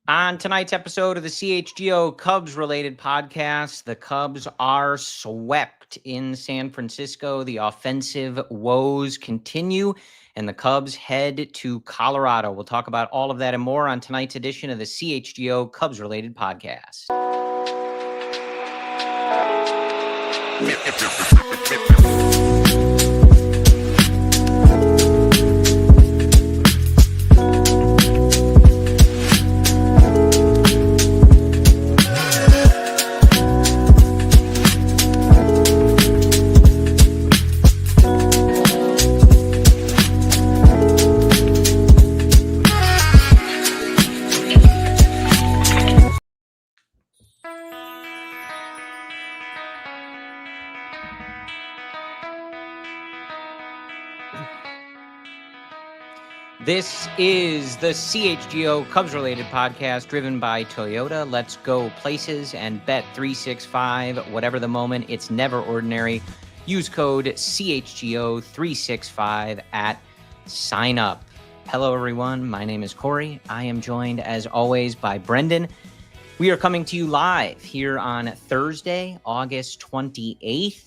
On tonight's episode of the CHGO Cubs related podcast, the Cubs are swept in San Francisco. The offensive woes continue, and the Cubs head to Colorado. We'll talk about all of that and more on tonight's edition of the CHGO Cubs related podcast. This is the CHGO Cubs-related podcast driven by Toyota. Let's go places and bet 365. Whatever the moment, it's never ordinary. Use code CHGO365 at sign up. Hello, everyone. My name is Corey. I am joined, as always, by Brendan. We are coming to you live here on Thursday, August 28th.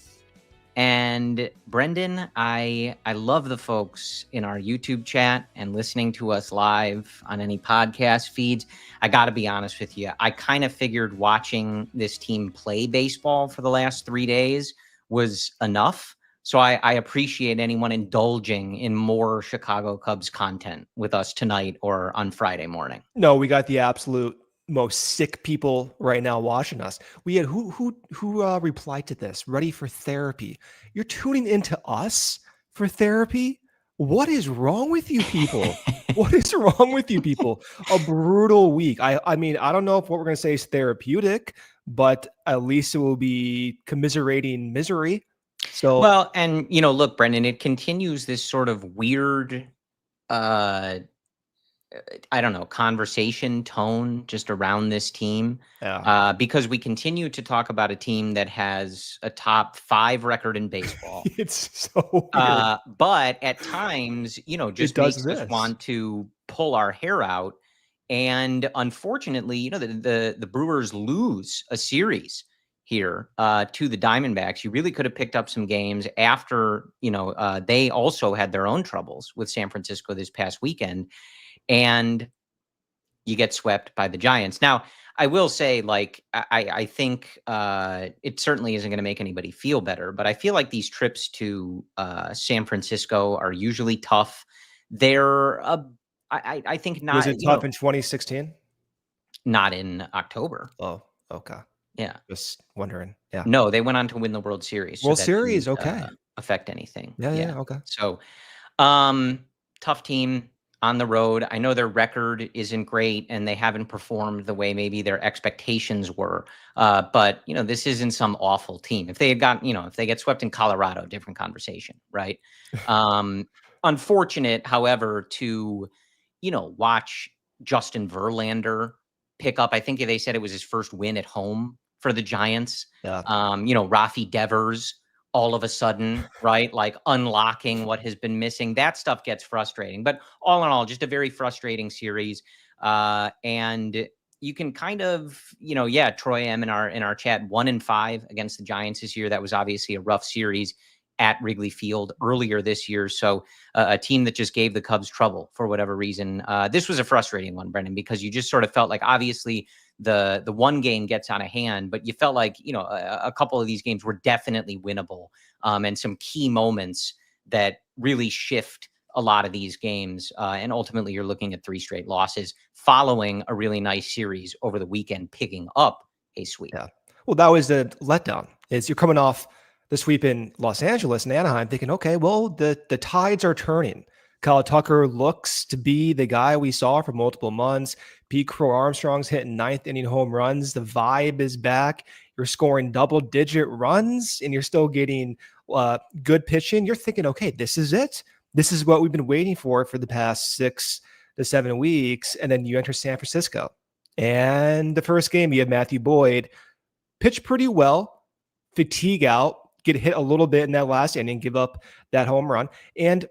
And Brendan, I love the folks in our YouTube chat and listening to us live on any podcast feeds. I got to be honest with you. I kind of figured watching this team play baseball for the last 3 days was enough. So I appreciate anyone indulging in more Chicago Cubs content with us tonight or on Friday morning. No, we got the absolute most sick people right now watching us. We had who replied to this? Ready for therapy. You're tuning into us for therapy? What is wrong with you people? What is wrong with you people? A brutal week. I mean, I don't know if what we're going to say is therapeutic, but at least it will be commiserating misery. So well, and look, Brendan, it continues this sort of weird I don't know, conversation tone just around this team. Yeah. Because we continue to talk about a team that has a top 5 record in baseball. It's so weird. But at times, just makes us want to pull our hair out. And unfortunately, the Brewers lose a series here to the Diamondbacks. You really could have picked up some games after, they also had their own troubles with San Francisco this past weekend. And you get swept by the Giants. Now, I will say, I think it certainly isn't going to make anybody feel better, but I feel like these trips to San Francisco are usually tough. They're, I think not. Was it tough in 2016? Not in October. Oh, okay. Yeah. Just wondering. Yeah. No, they went on to win the World Series. World Series, okay. Affect anything. Yeah, okay. So, tough team on the road. I know their record isn't great and they haven't performed the way maybe their expectations were. But, this isn't some awful team. If they had gotten, if they get swept in Colorado, different conversation, right? Unfortunate, however, to, watch Justin Verlander pick up. I think they said it was his first win at home for the Giants. Yeah. Rafi Devers all of a sudden, right? Like unlocking what has been missing. That stuff gets frustrating. But all in all, just a very frustrating series. And you can kind of, Troy M in our chat, 1-5 against the Giants this year. That was obviously a rough series at Wrigley Field earlier this year. So a team that just gave the Cubs trouble for whatever reason. This was a frustrating one, Brendan, because you just sort of felt like obviously the one game gets out of hand, but you felt like, a couple of these games were definitely winnable, and some key moments that really shift a lot of these games. And ultimately you're looking at 3 straight losses following a really nice series over the weekend, picking up a sweep. Yeah. Well, that was the letdown. Is you're coming off the sweep in Los Angeles and Anaheim thinking, okay, well, the tides are turning. Kyle Tucker looks to be the guy we saw for multiple months. Pete Crow-Armstrong's hitting 9th inning home runs. The vibe is back. You're scoring double-digit runs, and you're still getting good pitching. You're thinking, okay, this is it. This is what we've been waiting for the past 6 to 7 weeks. And then you enter San Francisco. And the first game, you have Matthew Boyd pitch pretty well, fatigue out, get hit a little bit in that last inning, give up that home run. And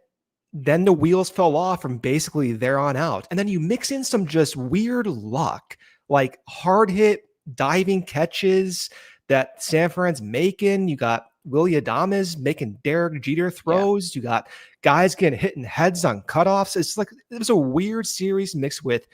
then the wheels fell off from basically there on out. And then you mix in some just weird luck, like hard hit diving catches that San Fran's making. You got Willie Adames making Derek Jeter throws. You got guys getting hit in heads on cutoffs. It's like it was a weird series mixed with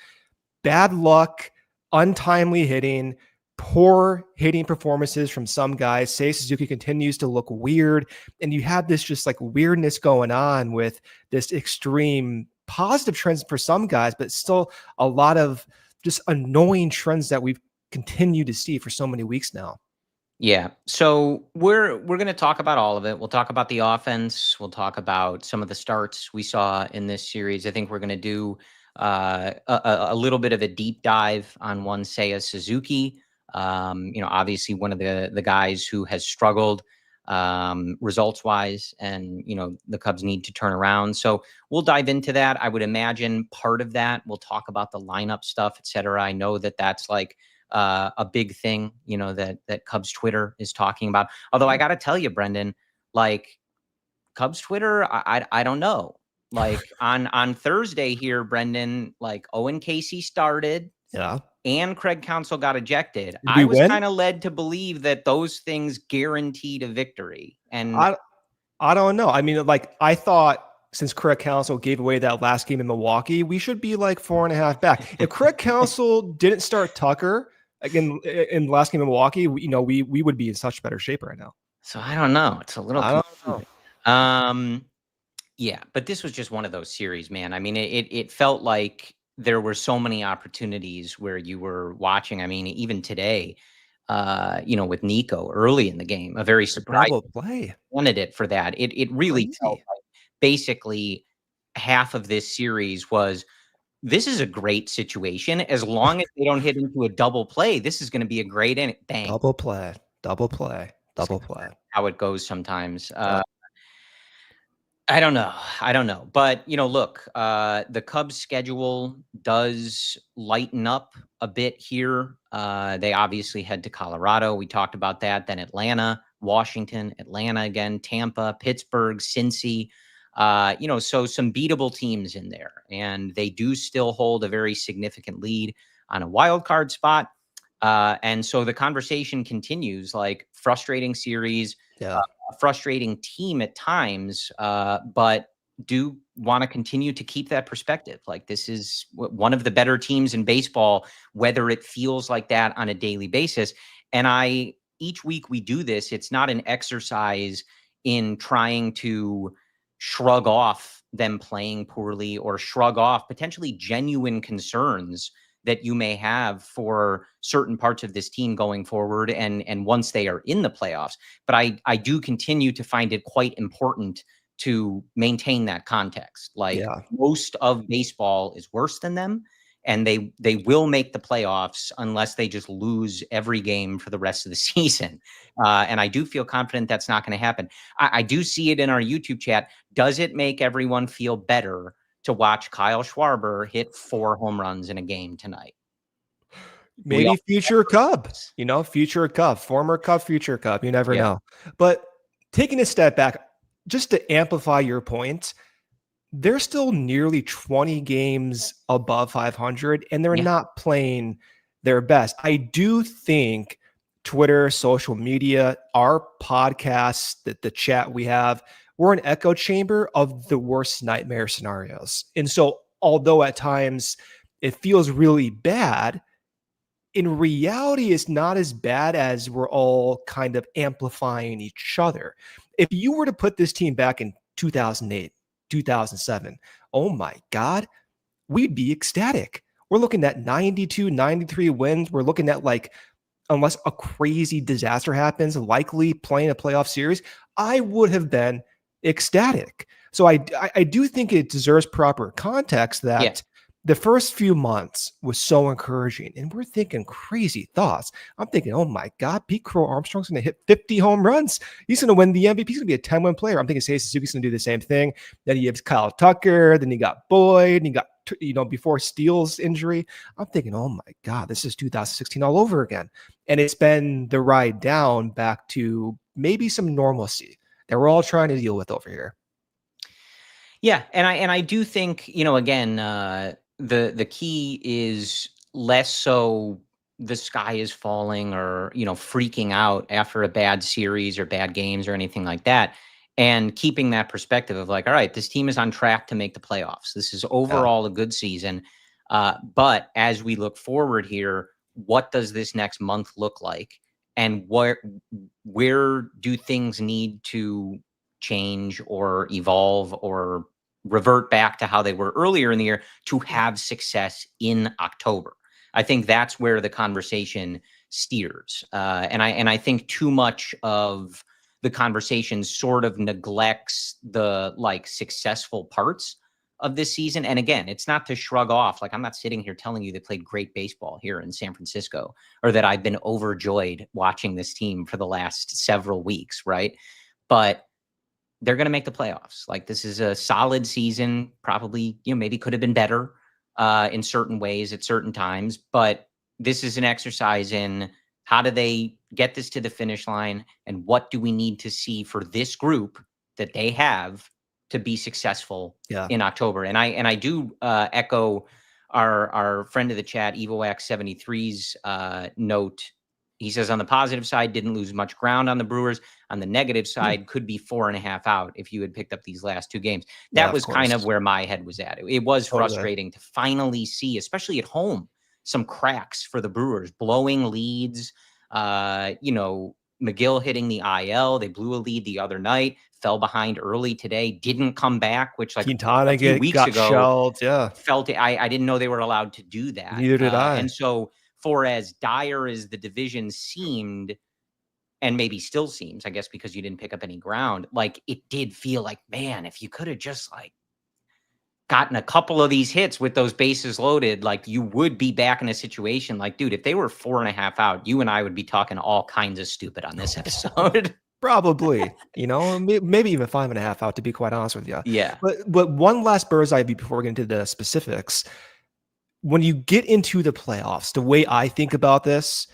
bad luck, untimely hitting, poor hitting performances from some guys. Seiya Suzuki continues to look weird. And you have this just like weirdness going on with this extreme positive trends for some guys, but still a lot of just annoying trends that we've continued to see for so many weeks now. Yeah. So we're going to talk about all of it. We'll talk about the offense. We'll talk about some of the starts we saw in this series. I think we're going to do a little bit of a deep dive on one Seiya Suzuki. Obviously one of the guys who has struggled results wise, and the Cubs need to turn around. So we'll dive into that. I would imagine part of that we'll talk about the lineup stuff, etc. I know that that's like a big thing, that Cubs Twitter is talking about. Although I got to tell you, Brendan, like Cubs Twitter, I don't know. Like on Thursday here, Brendan, like Owen Casey started, and Craig Counsell got ejected. I was kind of led to believe that those things guaranteed a victory, and I don't know. I mean, like I thought, since Craig Counsell gave away that last game in Milwaukee, we should be like 4.5 back. If Craig Counsell didn't start Tucker again in the last game in Milwaukee, we would be in such better shape right now. So I don't know. It's a little confusing. Yeah, but this was just one of those series, man. I mean, it felt like there were so many opportunities where you were watching. I mean, even today, with Nico early in the game, a very surprising play candidate for that. It really felt like basically half of this series was, this is a great situation. As long as they don't hit into a double play, this is going to be a great inning. Bang. Double play. How it goes sometimes. I don't know. But, look, the Cubs schedule does lighten up a bit here. They obviously head to Colorado. We talked about that. Then Atlanta, Washington, Atlanta again, Tampa, Pittsburgh, Cincy. So some beatable teams in there. And they do still hold a very significant lead on a wild card spot. And so the conversation continues, like frustrating series. Yeah. A frustrating team at times, but do want to continue to keep that perspective. Like this is one of the better teams in baseball, whether it feels like that on a daily basis. And each week we do this, it's not an exercise in trying to shrug off them playing poorly or shrug off potentially genuine concerns that you may have for certain parts of this team going forward and once they are in the playoffs. But I do continue to find it quite important to maintain that context. Like most of baseball is worse than them, and they will make the playoffs unless they just lose every game for the rest of the season. And I do feel confident that's not going to happen. I do see it in our YouTube chat. Does it make everyone feel better to watch Kyle Schwarber hit 4 home runs in a game tonight? Maybe future Cub, future Cub, former Cub, future Cub. You never know. But taking a step back, just to amplify your point, they're still nearly 20 games above 500, and they're not playing their best. I do think Twitter, social media, our podcasts, the chat we have, we're an echo chamber of the worst nightmare scenarios. And so although at times it feels really bad, in reality, it's not as bad as we're all kind of amplifying each other. If you were to put this team back in 2008, 2007, oh my God, we'd be ecstatic. We're looking at 92, 93 wins. We're looking at, like, unless a crazy disaster happens, likely playing a playoff series, I would have been ecstatic. So I do think it deserves proper context that the first few months was so encouraging, and we're thinking crazy thoughts. I'm thinking, oh my God, Pete Crow-Armstrong's going to hit 50 home runs. He's going to win the MVP. He's going to be a 10-win player. I'm thinking Seiya Suzuki's going to do the same thing. Then he has Kyle Tucker. Then he got Boyd. And he got, before Steele's injury. I'm thinking, oh my God, this is 2016 all over again. And it's been the ride down back to maybe some normalcy that we're all trying to deal with over here. Yeah, and I do think, again, the key is less so the sky is falling or, freaking out after a bad series or bad games or anything like that. And keeping that perspective of like, all right, this team is on track to make the playoffs. This is Yeah. overall a good season. But as we look forward here, what does this next month look like? And where do things need to change or evolve or revert back to how they were earlier in the year to have success in October? I think that's where the conversation steers. And I think too much of the conversation sort of neglects the like successful parts of this season. And again, it's not to shrug off. Like, I'm not sitting here telling you they played great baseball here in San Francisco or that I've been overjoyed watching this team for the last several weeks, right? But they're going to make the playoffs. Like, this is a solid season, probably, maybe could have been better in certain ways at certain times, but this is an exercise in how do they get this to the finish line and what do we need to see for this group that they have to be successful Yeah. in October. And I do echo our friend of the chat, EvoX73's note. He says on the positive side, didn't lose much ground on the Brewers. On the negative side, could be 4.5 out if you had picked up these last two games. That was kind of where my head was at. It was frustrating to finally see, especially at home, some cracks for the Brewers, blowing leads. McGill hitting the IL. They blew a lead the other night, fell behind early today, didn't come back, which like Quintana a few weeks got ago shelled. Yeah. felt it. I didn't know they were allowed to do that. Neither did I. And so for as dire as the division seemed, and maybe still seems, I guess, because you didn't pick up any ground, like it did feel like, man, if you could have just like gotten a couple of these hits with those bases loaded, like you would be back in a situation like, dude, if they were 4.5 out, you and I would be talking all kinds of stupid on this episode. Probably, maybe even 5.5 out, to be quite honest with you. Yeah. But one last bird's eye view before we get into the specifics. When you get into the playoffs, the way I think about this,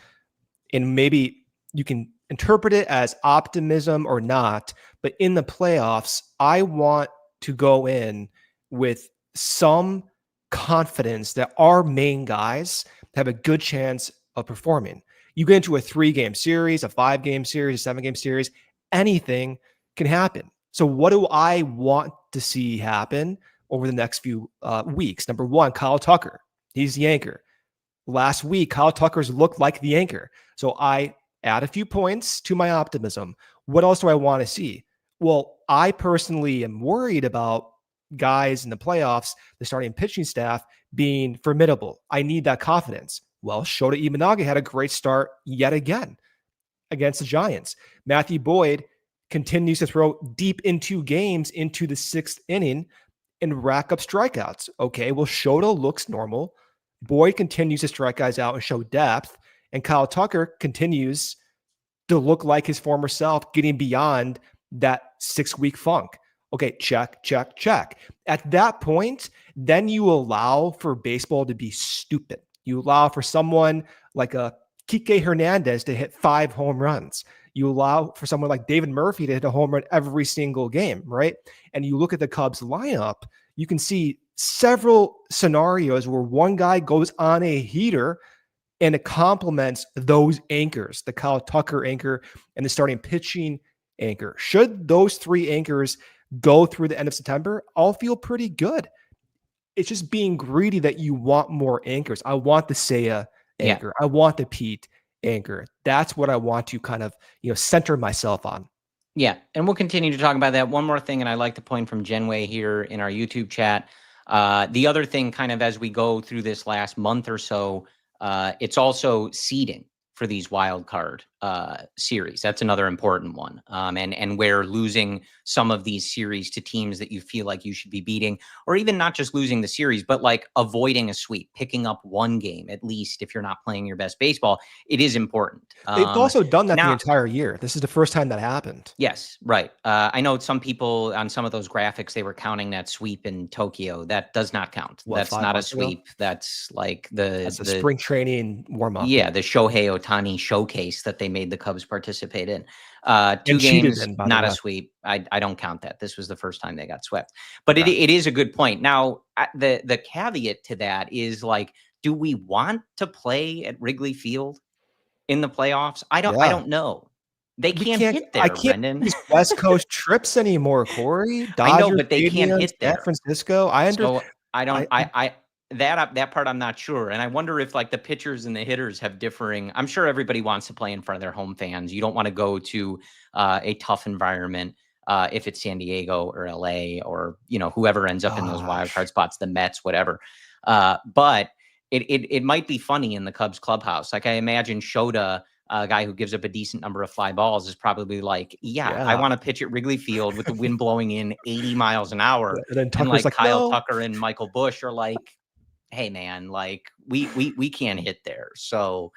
and maybe you can interpret it as optimism or not, but in the playoffs, I want to go in with some confidence that our main guys have a good chance of performing. You get into a 3-game series, a 5-game series, a 7-game series, anything can happen. So what do I want to see happen over the next few weeks? Number one, Kyle Tucker. He's the anchor. Last week, Kyle Tucker's looked like the anchor. So I add a few points to my optimism. What else do I want to see? Well, I personally am worried about guys in the playoffs, the starting pitching staff being formidable. I need that confidence. Well, Shota Imanaga had a great start yet again against the Giants. Matthew Boyd continues to throw deep into games into the 6th inning and rack up strikeouts. Okay, well, Shota looks normal. Boyd continues to strike guys out and show depth. And Kyle Tucker continues to look like his former self, getting beyond that 6-week funk. Okay, check, check, check. At that point, then you allow for baseball to be stupid. You allow for someone like a Kike Hernandez to hit 5 home runs. You allow for someone like David Murphy to hit a home run every single game, right? And you look at the Cubs lineup, you can see several scenarios where one guy goes on a heater and it complements those anchors, the Kyle Tucker anchor and the starting pitching anchor. Should those 3 anchors go through the end of September, I'll feel pretty good. It's just being greedy that you want more anchors. I want the Seiya anchor. I want the Pete anchor. That's what I want to kind of, center myself on. Yeah. And we'll continue to talk about that. One more thing, and I like the point from Genway here in our YouTube chat. The other thing, kind of as we go through this last month or so, it's also seeding for these wild card series. That's another important one. And where losing some of these series to teams that you feel like you should be beating, or even not just losing the series, but like avoiding a sweep, picking up one game at least if you're not playing your best baseball, it is important. They've also done that now, the entire year. This is the first time that happened. Yes, right. I know some people on some of those graphics, they were counting that sweep in Tokyo. That does not count. That's not a sweep. That's like the spring training warm-up. Yeah, the Shohei Ohtani showcase that they made the Cubs participate in. 2 And cheated games, in, by the not a way. sweep. I don't count that. This was the first time they got swept. But Okay. it is a good point. Now, the caveat to that is like, do we want to play at Wrigley Field in the playoffs? I Yeah. don't know. They We can't can't hit I there, can't Brendan. use West Coast trips anymore, Corey. I know, Dodger but they can't Stadium, hit San there. Francisco. So I don't, I that part I'm not sure. And I wonder if like the pitchers and the hitters have differing. I'm sure everybody wants to play in front of their home fans. You don't want to go to a tough environment if it's San Diego or LA or, you know, whoever ends up in those wild card spots, the Mets, whatever. But it might be funny in the Cubs clubhouse. Like I imagine Shota, a guy who gives up a decent number of fly balls, is probably like, yeah. I want to pitch at Wrigley Field with the wind blowing in 80 miles an hour. And then And Tucker's like like, Kyle "No." Tucker and Michael Busch are like, hey man, like we can't hit there. So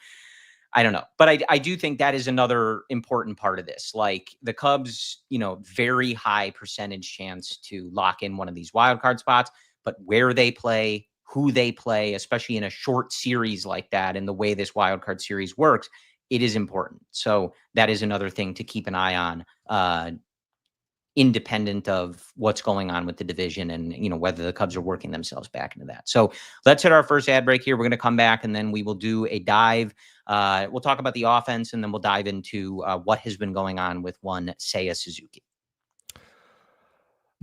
I don't know. But I do think that is another important part of this. Like the Cubs, you know, very high percentage chance to lock in one of these wild card spots, but where they play, who they play, especially in a short series like that, and the way this wild card series works, it is important. So that is another thing to keep an eye on, independent of what's going on with the division and, you know, whether the Cubs are working themselves back into that. So let's hit our first ad break here. We're going to come back and then we will do a dive. We'll talk about the offense and then we'll dive into what has been going on with one Seiya Suzuki.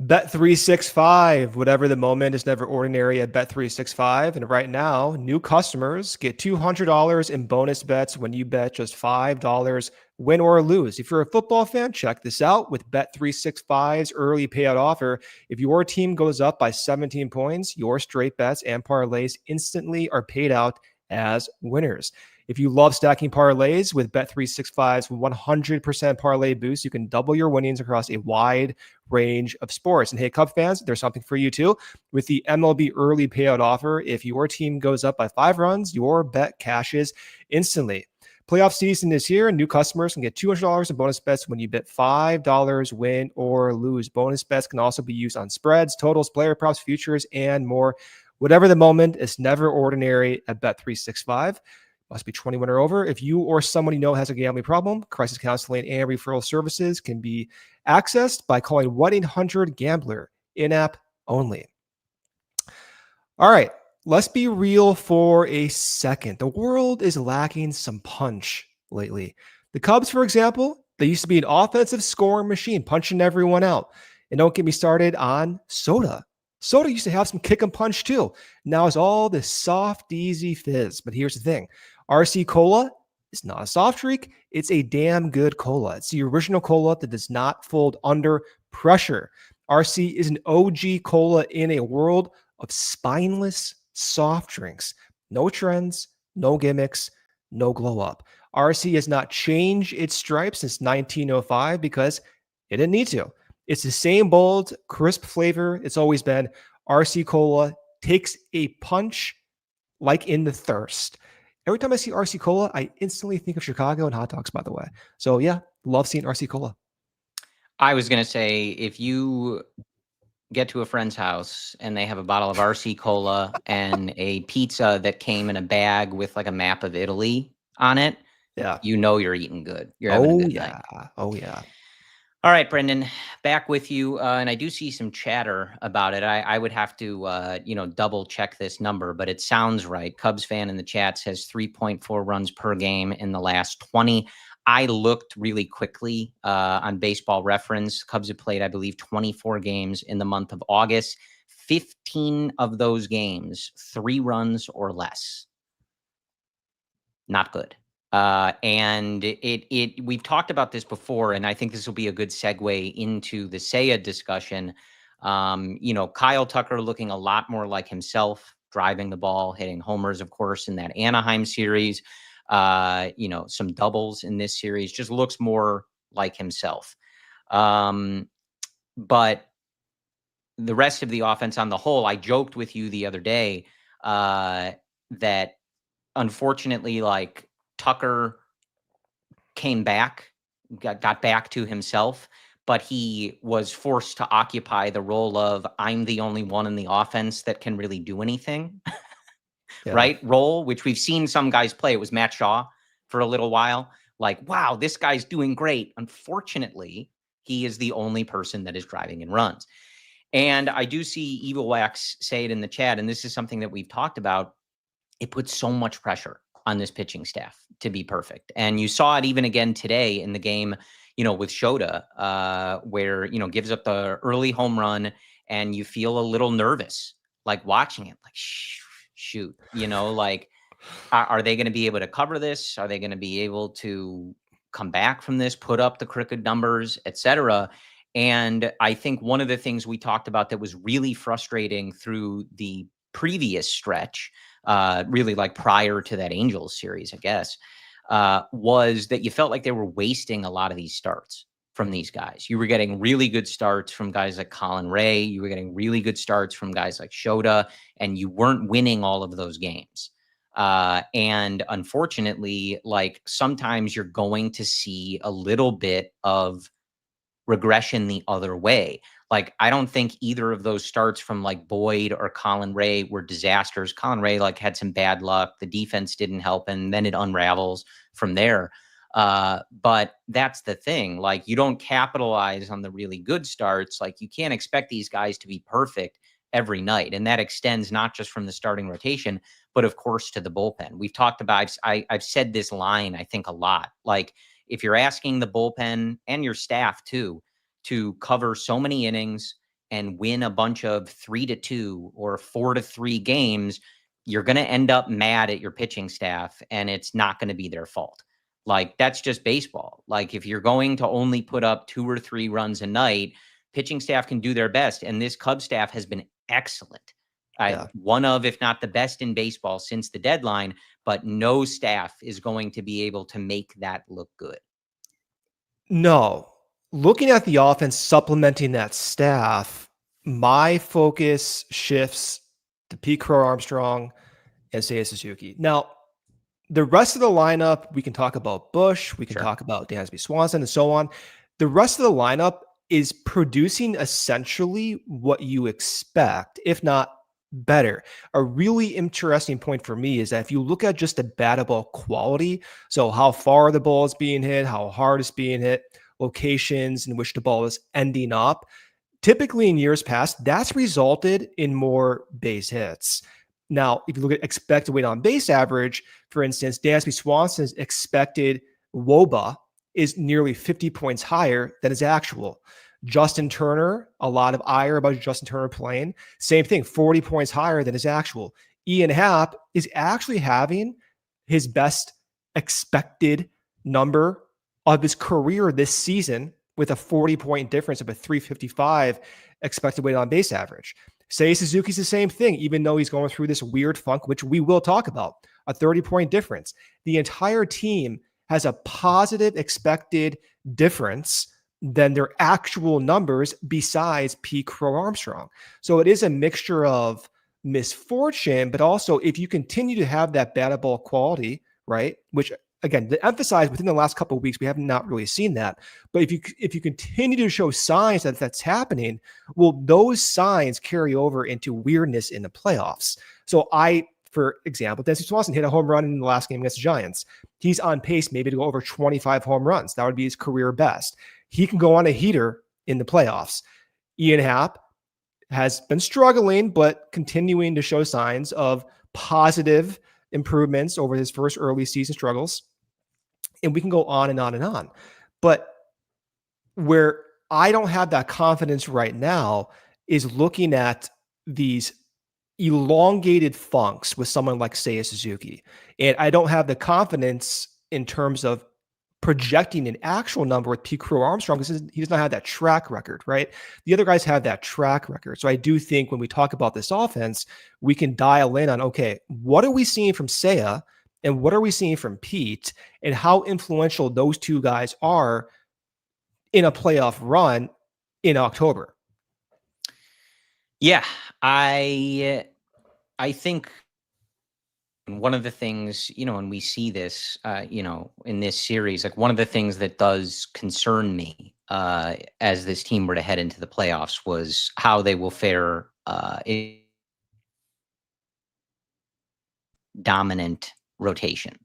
Bet365, whatever the moment is never ordinary at Bet365. And right now, new customers get $200 in bonus bets when you bet just $5, win or lose. If you're a football fan, check this out with Bet365's early payout offer. If your team goes up by 17 points, your straight bets and parlays instantly are paid out as winners. If you love stacking parlays with Bet365's 100% parlay boost, you can double your winnings across a wide range of sports. And hey, Cub fans, there's something for you too. With the MLB early payout offer, if your team goes up by 5 runs, your bet cashes instantly. Playoff season is here, and new customers can get $200 in bonus bets when you bet $5, win or lose. Bonus bets can also be used on spreads, totals, player props, futures, and more. Whatever the moment, it's never ordinary at Bet365. Must be 21 or over. If you or someone you know has a gambling problem, crisis counseling and referral services can be accessed by calling 1-800-GAMBLER, in-app only. All right, let's be real for a second. The world is lacking some punch lately. The Cubs, for example, they used to be an offensive scoring machine, punching everyone out. And don't get me started on Soda. Soda used to have some kick and punch too. Now it's all this soft, easy fizz. But here's the thing. RC Cola is not a soft drink. It's a damn good cola. It's the original cola that does not fold under pressure. RC is an OG cola in a world of spineless soft drinks. No trends, no gimmicks, no glow up. RC has not changed its stripes since 1905 because it didn't need to. It's the same bold, crisp flavor it's always been. RC Cola takes a punch like in the thirst. Every time I see RC Cola, I instantly think of Chicago and hot dogs, by the way. So yeah, love seeing RC Cola. I was going to say, if you get to a friend's house and they have a bottle of RC Cola and a pizza that came in a bag with like a map of Italy on it, yeah, you know you're eating good. You're having a good night. Oh yeah. All right, Brendan, back with you. And I do see some chatter about it. I would have to, double check this number, but it sounds right. Cubs fan in the chat says 3.4 runs per game in the last 20. I looked really quickly on Baseball Reference. Cubs have played, I believe, 24 games in the month of August. 15 of those games, 3 runs or less. Not good. And we've talked about this before, and I think this will be a good segue into the Seiya discussion. Kyle Tucker looking a lot more like himself, driving the ball, hitting homers, of course, in that Anaheim series. Some doubles in this series, just looks more like himself. But the rest of the offense on the whole, I joked with you the other day that unfortunately, like, Tucker came back, got back to himself, but he was forced to occupy the role of I'm the only one in the offense that can really do anything, right? Role, which we've seen some guys play. It was Matt Shaw for a little while. Like, wow, this guy's doing great. Unfortunately, he is the only person that is driving in runs. And I do see Evil Wax say it in the chat, and this is something that we've talked about. It puts so much pressure on this pitching staff to be perfect. And you saw it even again today in the game, with Shota, where, gives up the early home run and you feel a little nervous, like watching it, like, shoot, like, are they going to be able to cover this? Are they going to be able to come back from this, put up the crooked numbers, etc.? And I think one of the things we talked about that was really frustrating through the previous stretch, really like prior to that Angels series, I guess, was that you felt like they were wasting a lot of these starts from these guys. You were getting really good starts from guys like Colin Ray. You were getting really good starts from guys like Shota, and you weren't winning all of those games. And unfortunately, like sometimes you're going to see a little bit of regression the other way. Like, I don't think either of those starts from like Boyd or Colin Ray were disasters. Colin Ray like had some bad luck. The defense didn't help, and then it unravels from there. But that's the thing. Like, you don't capitalize on the really good starts. Like, you can't expect these guys to be perfect every night. And that extends not just from the starting rotation, but of course to the bullpen. We've talked about, I've said this line, I think, a lot. Like, if you're asking the bullpen and your staff too, to cover so many innings and win a bunch of 3-2 or 4-3 games, you're going to end up mad at your pitching staff, and it's not going to be their fault. Like, that's just baseball. Like, if you're going to only put up 2 or 3 runs a night, pitching staff can do their best. And this Cubs staff has been excellent. One of, if not the best in baseball since the deadline, but no staff is going to be able to make that look good. No. Looking at the offense, supplementing that staff, my focus shifts to Pete Crow-Armstrong and Seiya Suzuki. Now, the rest of the lineup, we can talk about Bush, we can talk about Dansby Swanson and so on. The rest of the lineup is producing essentially what you expect, if not better. A really interesting point for me is that if you look at just the batted ball quality, so how far the ball is being hit, how hard it's being hit, locations in which the ball is ending up, typically in years past, that's resulted in more base hits. Now, if you look at expected weight on base average, for instance, Dansby Swanson's expected WOBA is nearly 50 points higher than his actual. Justin Turner, a lot of ire about Justin Turner playing. Same thing, 40 points higher than his actual. Ian Happ is actually having his best expected number of his career this season with a 40-point difference of a 355 expected weighted on base average. Seiya Suzuki's the same thing, even though he's going through this weird funk, which we will talk about, a 30-point difference. The entire team has a positive expected difference than their actual numbers besides Pete Crow-Armstrong. So it is a mixture of misfortune, but also if you continue to have that batted ball quality, right, which again, to emphasize within the last couple of weeks, we have not really seen that. But if you continue to show signs that that's happening, well, those signs carry over into weirdness in the playoffs. So for example, Dansby Swanson hit a home run in the last game against the Giants. He's on pace maybe to go over 25 home runs. That would be his career best. He can go on a heater in the playoffs. Ian Happ has been struggling, but continuing to show signs of positive improvements over his first early season struggles. And we can go on and on and on. But where I don't have that confidence right now is looking at these elongated funks with someone like Seiya Suzuki. And I don't have the confidence in terms of projecting an actual number with Pete Crow-Armstrong because he does not have that track record, right? The other guys have that track record. So I do think when we talk about this offense, we can dial in on, okay, what are we seeing from Seiya and what are we seeing from Pete and how influential those two guys are in a playoff run in October? Yeah, I think one of the things, and we see this, in this series, like one of the things that does concern me as this team were to head into the playoffs was how they will fare dominant rotation.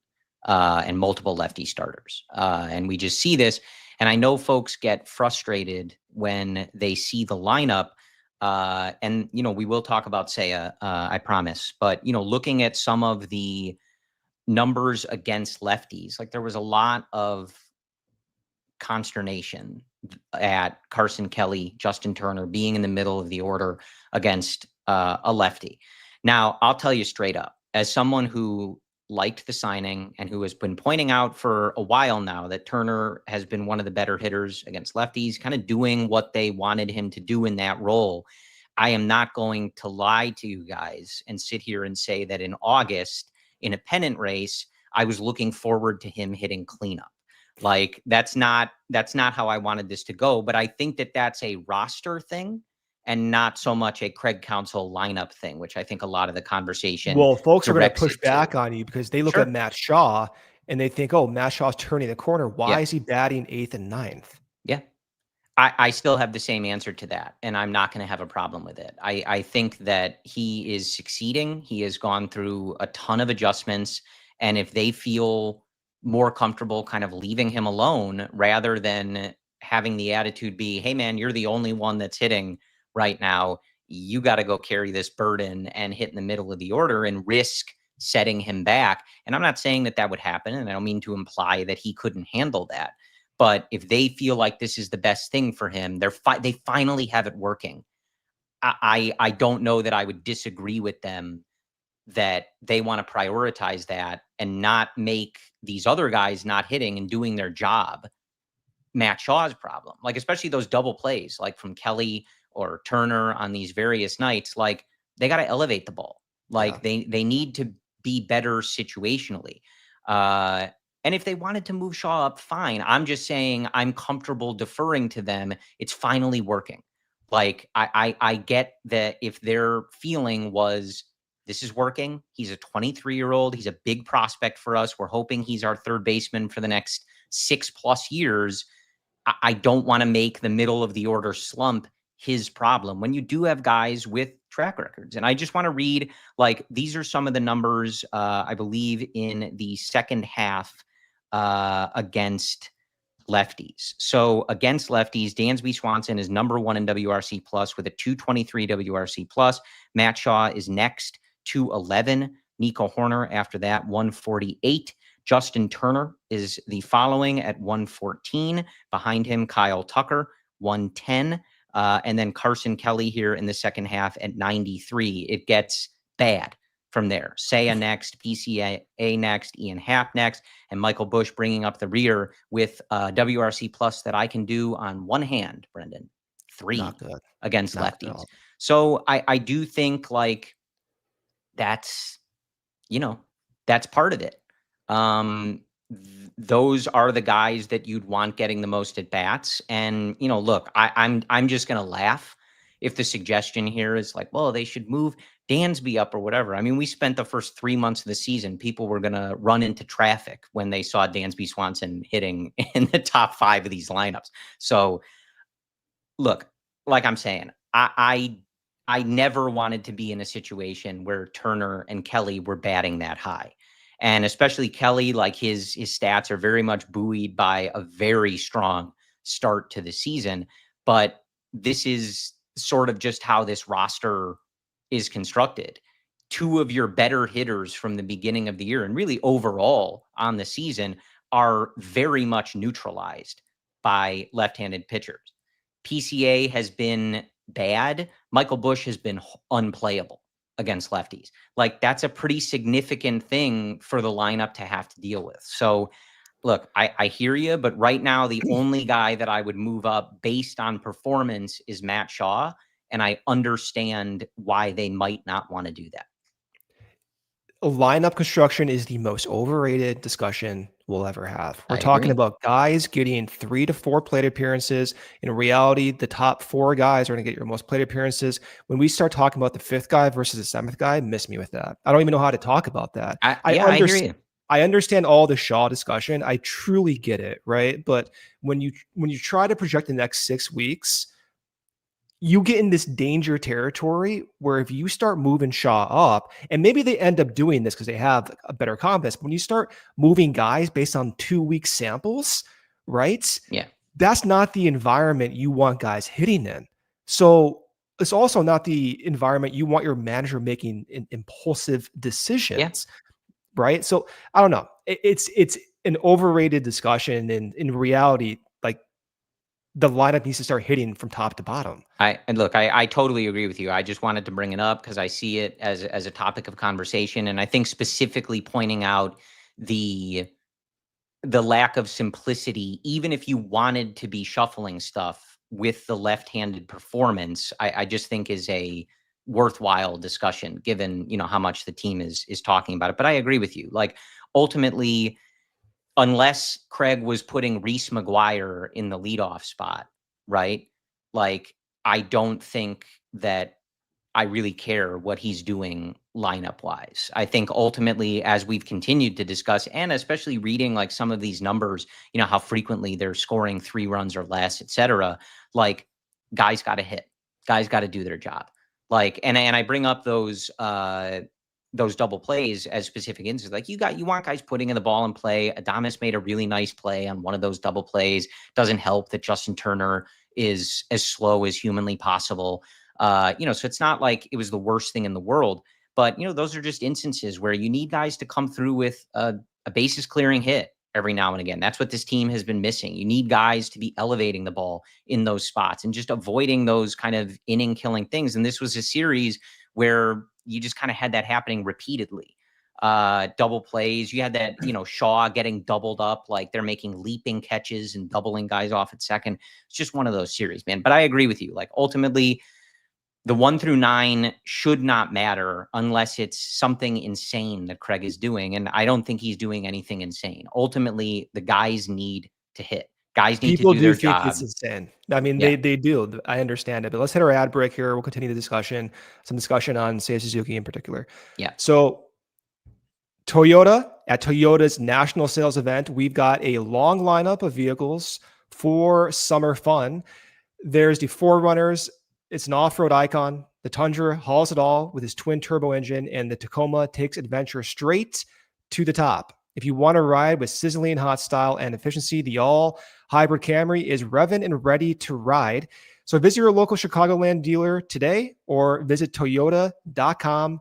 and multiple lefty starters. And we just see this. And I know folks get frustrated when they see the lineup. And, we will talk about Seiya, I promise. But, looking at some of the numbers against lefties, like there was a lot of consternation at Carson Kelly, Justin Turner being in the middle of the order against a lefty. Now, I'll tell you straight up, as someone who liked the signing and who has been pointing out for a while now that Turner has been one of the better hitters against lefties, kind of doing what they wanted him to do in that role. I am not going to lie to you guys and sit here and say that in August in a pennant race, I was looking forward to him hitting cleanup. Like that's not how I wanted this to go. But I think that that's a roster thing and not so much a Craig Counsell lineup thing, which I think a lot of the conversation. Well, folks are going to directs push it to. back on you because they look Sure. at Matt Shaw and they think, oh, Matt Shaw's turning the corner. Why Yeah. is he batting 8th and 9th? Yeah. I still have the same answer to that, and I'm not going to have a problem with it. I think that he is succeeding. He has gone through a ton of adjustments, and if they feel more comfortable kind of leaving him alone rather than having the attitude be, hey, man, you're the only one that's hitting right now. You got to go carry this burden and hit in the middle of the order and risk setting him back. And I'm not saying that that would happen, and I don't mean to imply that he couldn't handle that. But if they feel like this is the best thing for him, they finally have it working. I don't know that I would disagree with them that they want to prioritize that and not make these other guys not hitting and doing their job Matt Shaw's problem. Like, especially those double plays, like from Kelly or Turner on these various nights, like they got to elevate the ball. Like they need to be better situationally. And if they wanted to move Shaw up, fine. I'm just saying I'm comfortable deferring to them. It's finally working. Like I get that if their feeling was this is working. He's a 23-year-old. He's a big prospect for us. We're hoping he's our third baseman for the next 6+ years. I don't want to make the middle of the order slump his problem when you do have guys with track records. And I just want to read, like, these are some of the numbers, I believe, in the second half against lefties. So against lefties, Dansby Swanson is number 1 in WRC plus with a 223 WRC plus. Matt Shaw is next, 211. Nico Horner after that, 148. Justin Turner is the following at 114. Behind him, Kyle Tucker, 110. And then Carson Kelly here in the second half at 93. It gets bad from there. Seiya next, PCA next, Ian Happ next, and Michael Busch bringing up the rear with WRC plus that I can do on one hand, Brendan. 3 against lefties. So I do think like that's, that's part of it. Those are the guys that you'd want getting the most at bats. And, look, I'm just going to laugh if the suggestion here is like, well, they should move Dansby up or whatever. I mean, we spent the first 3 months of the season, people were going to run into traffic when they saw Dansby Swanson hitting in the top 5 of these lineups. So look, like I'm saying, I never wanted to be in a situation where Turner and Kelly were batting that high. And especially Kelly, like his stats are very much buoyed by a very strong start to the season. But this is sort of just how this roster is constructed. 2 of your better hitters from the beginning of the year and really overall on the season are very much neutralized by left-handed pitchers. PCA has been bad. Michael Busch has been unplayable against lefties. Like that's a pretty significant thing for the lineup to have to deal with. So look, I hear you, but right now the only guy that I would move up based on performance is Matt Shaw. And I understand why they might not want to do that. Lineup construction is the most overrated discussion we'll ever have. We're talking about guys getting 3 to 4 plate appearances. In reality, the top 4 guys are going to get your most plate appearances. When we start talking about the 5th guy versus the 7th guy, miss me with that. I don't even know how to talk about that. I hear you. I understand all the Shaw discussion. I truly get it, right? But when you try to project the next 6 weeks, you get in this danger territory where if you start moving Shaw up, and maybe they end up doing this because they have a better confidence, but when you start moving guys based on 2-week samples, right? Yeah. That's not the environment you want guys hitting in. So it's also not the environment you want your manager making impulsive decisions, right? So I don't know. It's an overrated discussion, and in reality, like, the lineup needs to start hitting from top to bottom. I totally agree with you. I just wanted to bring it up because I see it as a topic of conversation, and I think specifically pointing out the lack of simplicity, even if you wanted to be shuffling stuff with the left-handed performance, I just think is a worthwhile discussion given, how much the team is talking about it. But I agree with you. Like, ultimately, unless Craig was putting Reese McGuire in the leadoff spot, right? Like, I don't think that I really care what he's doing lineup wise. I think ultimately, as we've continued to discuss, and especially reading like some of these numbers, how frequently they're scoring 3 runs or less, et cetera, like, guys got to hit, guys got to do their job. Like, and I bring up those double plays as specific instances. Like, you want guys putting in the ball in play. Adames made a really nice play on one of those double plays. Doesn't help that Justin Turner is as slow as humanly possible. So it's not like it was the worst thing in the world, but those are just instances where you need guys to come through with a bases clearing hit every now and again. That's what this team has been missing. You need guys to be elevating the ball in those spots and just avoiding those kind of inning killing things. And this was a series where you just kind of had that happening repeatedly. Double plays. You had that, Shaw getting doubled up, like they're making leaping catches and doubling guys off at second. It's just one of those series, man. But I agree with you. Like, ultimately, the 1 through 9 should not matter unless it's something insane that Craig is doing. And I don't think he's doing anything insane. Ultimately, the guys need to hit. Guys need People to do do their think job. it's insane. I mean, Yeah. they do. I understand it. But let's hit our ad break here. We'll continue the discussion, some discussion on Seiya Suzuki in particular. Yeah. So Toyota, at Toyota's national sales event, we've got a long lineup of vehicles for summer fun. There's the 4Runners. It's an off-road icon. The Tundra hauls it all with his twin turbo engine, and the Tacoma takes adventure straight to the top. If you want to ride with sizzling hot style and efficiency, the all-hybrid Camry is revving and ready to ride. So visit your local Chicagoland dealer today or visit toyota.com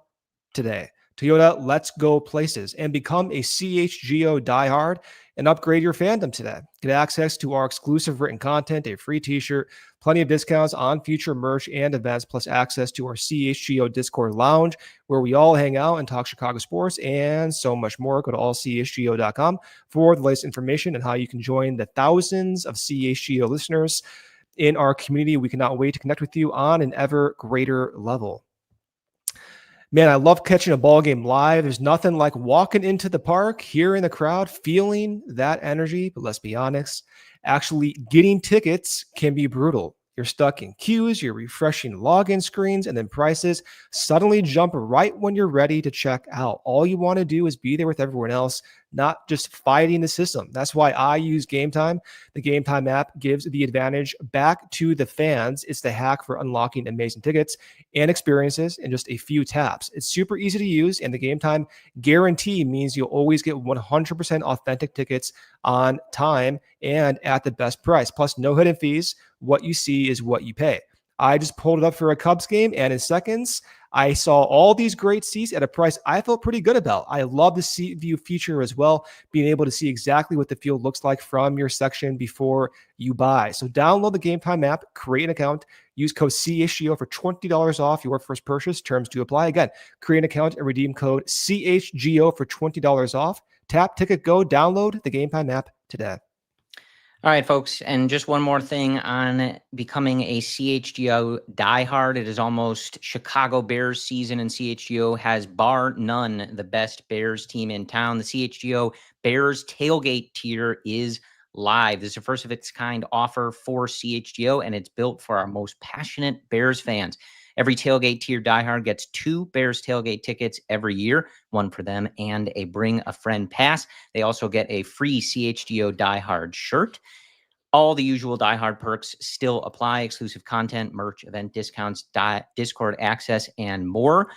today. Toyota, let's go places and become a CHGO diehard and upgrade your fandom today. Get access to our exclusive written content, a free t-shirt, plenty of discounts on future merch and events, plus access to our CHGO Discord lounge where we all hang out and talk Chicago sports and so much more. Go to allchgo.com for the latest information and how you can join the thousands of CHGO listeners in our community. We cannot wait to connect with you on an ever greater level. Man, I love catching a ball game live. There's nothing like walking into the park, hearing the crowd, feeling that energy. But let's be honest, actually getting tickets can be brutal. You're stuck in queues, you're refreshing login screens, and then prices suddenly jump right when you're ready to check out. All you want to do is be there with everyone else, not just fighting the system. That's why I use Game Time. The Game Time app gives the advantage back to the fans. It's the hack for unlocking amazing tickets and experiences in just a few taps. It's super easy to use, and the Game Time guarantee means you'll always get 100% authentic tickets on time and at the best price. Plus, no hidden fees. What you see is what you pay. I just pulled it up for a Cubs game, and in seconds, I saw all these great seats at a price I felt pretty good about. I love the seat view feature as well, being able to see exactly what the field looks like from your section before you buy. So download the Game Time app, create an account, use code CHGO for $20 off your first purchase. Terms do apply. Again, create an account and redeem code CHGO for $20 off. Tap, ticket, go, download the Game Time app today. All right, folks. And just one more thing on becoming a CHGO diehard. It is almost Chicago Bears season, and CHGO has, bar none, the best Bears team in town. The CHGO Bears tailgate tier is live. This is a first of its kind offer for CHGO, and it's built for our most passionate Bears fans. Every tailgate tier diehard gets 2 Bears tailgate tickets every year, one for them and a Bring a Friend pass. They also get a free CHGO diehard shirt. All the usual diehard perks still apply: exclusive content, merch, event discounts, Discord access, and more.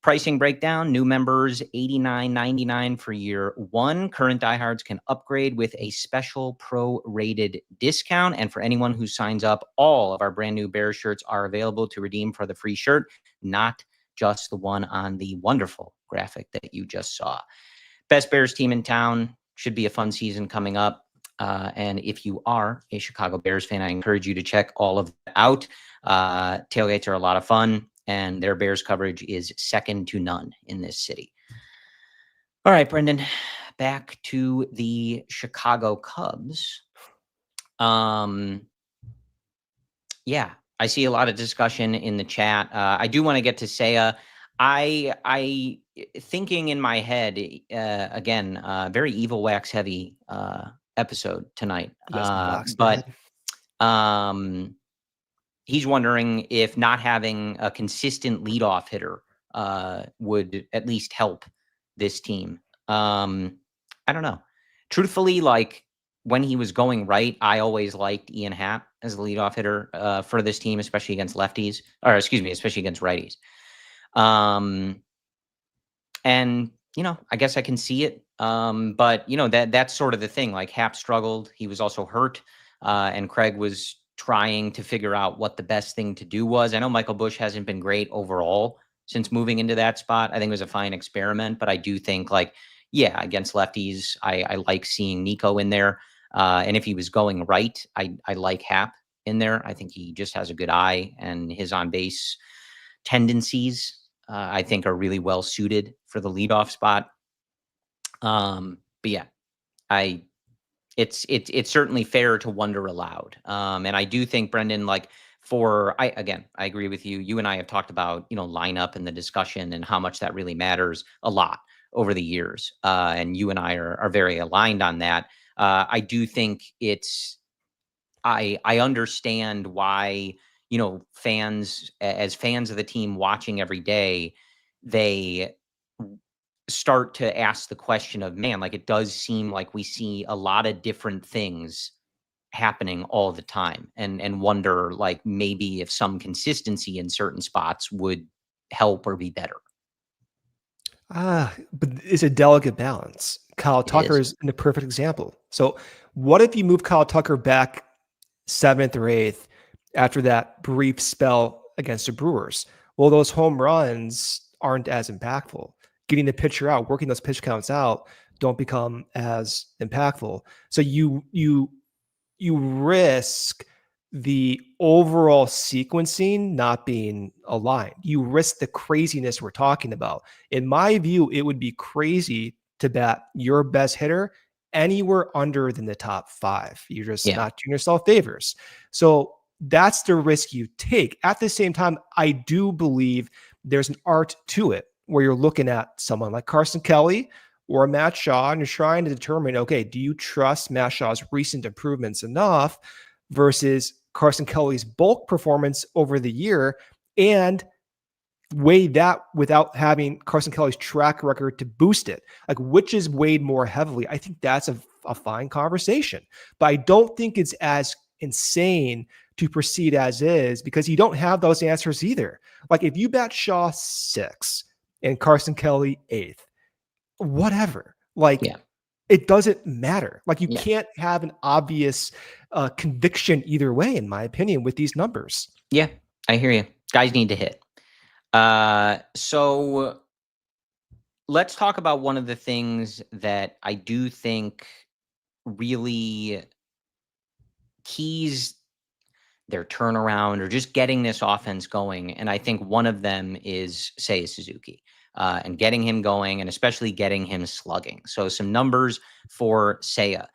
Pricing breakdown: new members $89.99 for year one. Current diehards can upgrade with a special pro-rated discount. And for anyone who signs up, all of our brand new Bears shirts are available to redeem for the free shirt, not just the one on the wonderful graphic that you just saw. Best Bears team in town. Should be a fun season coming up. And if you are a Chicago Bears fan, I encourage you to check all of that out. Tailgates are a lot of fun, and their Bears coverage is second to none in this city. All right, Brendan, back to the Chicago Cubs. Yeah, I see a lot of discussion in the chat. I do want to get to Seiya. I thinking in my head, again, very evil wax heavy episode tonight. But he's wondering if not having a consistent leadoff hitter would at least help this team. I don't know. Truthfully, like when he was going right, I always liked Ian Happ as the leadoff hitter for this team, especially against lefties, or excuse me, especially against righties. And I guess I can see it. But that's sort of the thing. Like Happ struggled. He was also hurt. And Craig was trying to figure out what the best thing to do was. I know Michael Busch hasn't been great overall since moving into that spot. I think it was a fine experiment, but I do think against lefties, I like seeing Nico in there. And if he was going right, I like Happ in there. I think he just has a good eye, and his on base tendencies, I think, are really well suited for the leadoff spot. But yeah, it's certainly fair to wonder aloud. And I do think, Brendan, I agree with you. You and I have talked about, lineup and the discussion and how much that really matters a lot over the years. And you and I are very aligned on that. I do think I understand why, fans of the team watching every day, they start to ask the question of, man, it does seem like we see a lot of different things happening all the time, and wonder maybe if some consistency in certain spots would help or be better. But it's a delicate balance. Kyle Tucker is the perfect example. So what if you move Kyle Tucker back 7th or 8th after that brief spell against the Brewers? Well, those home runs aren't as impactful. Getting the pitcher out, working those pitch counts out, don't become as impactful. So you risk the overall sequencing not being aligned. You risk the craziness we're talking about. In my view, it would be crazy to bat your best hitter anywhere under than the top 5. You're just not doing yourself favors. So that's the risk you take. At the same time, I do believe there's an art to it where you're looking at someone like Carson Kelly or Matt Shaw, and you're trying to determine, okay, do you trust Matt Shaw's recent improvements enough versus Carson Kelly's bulk performance over the year, and weigh that without having Carson Kelly's track record to boost it? Which is weighed more heavily? I think that's a fine conversation, but I don't think it's as insane to proceed as is, because you don't have those answers either. If you bat Shaw 6 and Carson Kelly 8th, whatever, it doesn't matter. You can't have an obvious conviction either way, in my opinion, with these numbers. Yeah, I hear you. Guys need to hit. So let's talk about one of the things that I do think really keys their turnaround or just getting this offense going. And I think one of them is Seiya Suzuki, and getting him going, and especially getting him slugging. So some numbers for Seiya.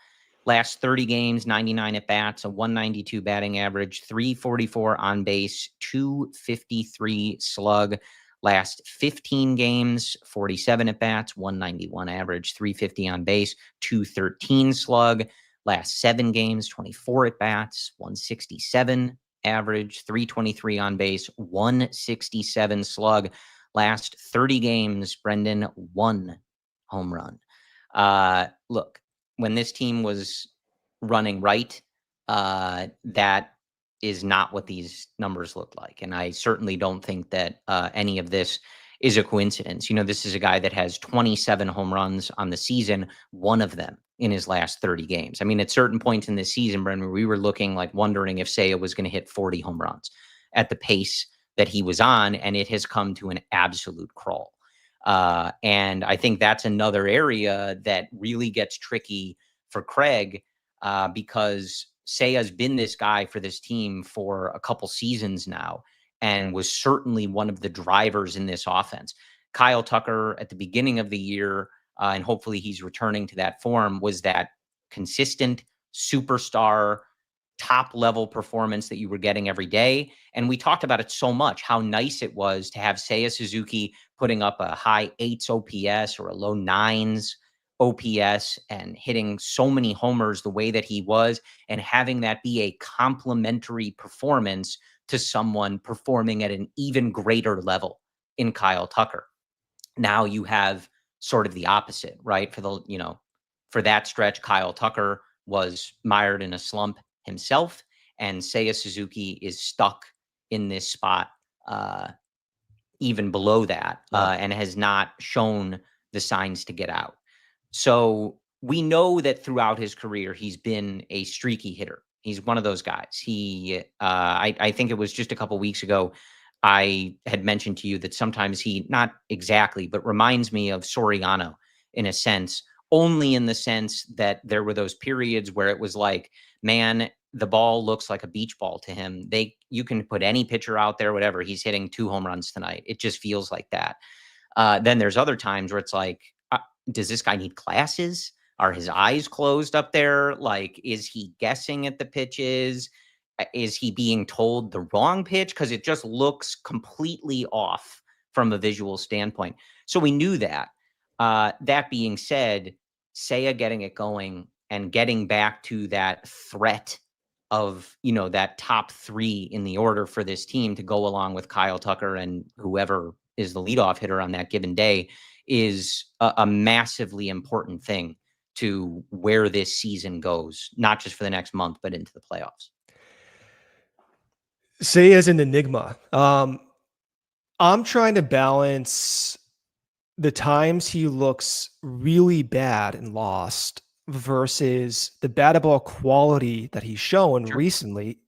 Last 30 games, 99 at bats, a 192 batting average, 344 on base, 253 slug. Last 15 games, 47 at bats, 191 average, 350 on base, 213 slug. Last 7 games, 24 at bats, 167 average, 323 on base, 167 slug. Last 30 games, Brendan, 1 home run. Look, when this team was running right, that is not what these numbers look like. And I certainly don't think that any of this is a coincidence. This is a guy that has 27 home runs on the season, one of them in his last 30 games. I mean, at certain points in this season, Brendan, we were wondering if Seiya was going to hit 40 home runs at the pace that he was on, and it has come to an absolute crawl. And I think that's another area that really gets tricky for Craig, because Seiya's been this guy for this team for a couple seasons now and was certainly one of the drivers in this offense. Kyle Tucker at the beginning of the year, and hopefully he's returning to that form, was that consistent superstar top level performance that you were getting every day. And we talked about it so much, how nice it was to have Seiya Suzuki putting up a high 8s OPS or a low 9s OPS and hitting so many homers the way that he was, and having that be a complementary performance to someone performing at an even greater level in Kyle Tucker. Now you have sort of the opposite, right? For that stretch, Kyle Tucker was mired in a slump himself, and Seiya Suzuki is stuck in this spot, even below that, and has not shown the signs to get out. So we know that throughout his career, he's been a streaky hitter. He's one of those guys. I think it was just a couple weeks ago, I had mentioned to you that sometimes he, not exactly, but reminds me of Soriano in a sense, only in the sense that there were those periods where it was like, man, the ball looks like a beach ball to him. You can put any pitcher out there, whatever, he's hitting 2 home runs tonight. It just feels like that. Then there's other times where it's like, does this guy need glasses? Are his eyes closed up there? Like, is he guessing at the pitches? Is he being told the wrong pitch? Because it just looks completely off from a visual standpoint. So we knew that. That being said, Seiya getting it going and getting back to that threat of, that top 3 in the order for this team to go along with Kyle Tucker and whoever is the leadoff hitter on that given day is a massively important thing to where this season goes, not just for the next month, but into the playoffs. Seiya's an enigma. I'm trying to balance the times he looks really bad and lost versus the batted ball quality that he's shown recently,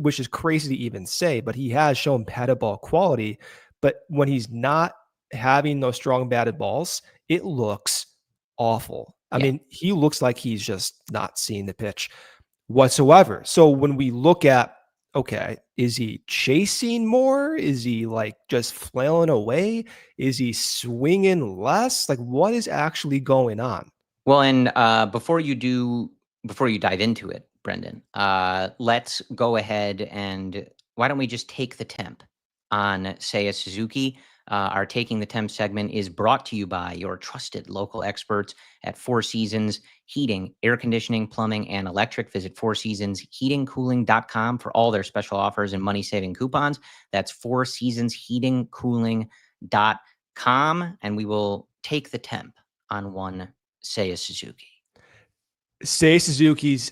which is crazy to even say, but he has shown batted ball quality. But when he's not having those strong batted balls, it looks awful. I mean, he looks like he's just not seeing the pitch whatsoever. So when we look at, okay, is he chasing more? Is he just flailing away? Is he swinging less? What is actually going on? Well, and before you dive into it, Brendan, let's go ahead and why don't we just take the temp on Seiya Suzuki? Our Taking the Temp segment is brought to you by your trusted local experts at Four Seasons Heating, Air Conditioning, Plumbing, and Electric. Visit fourseasonsheatingcooling.com for all their special offers and money-saving coupons. That's fourseasonsheatingcooling.com, and we will take the temp on one Seiya Suzuki. Seiya Suzuki's,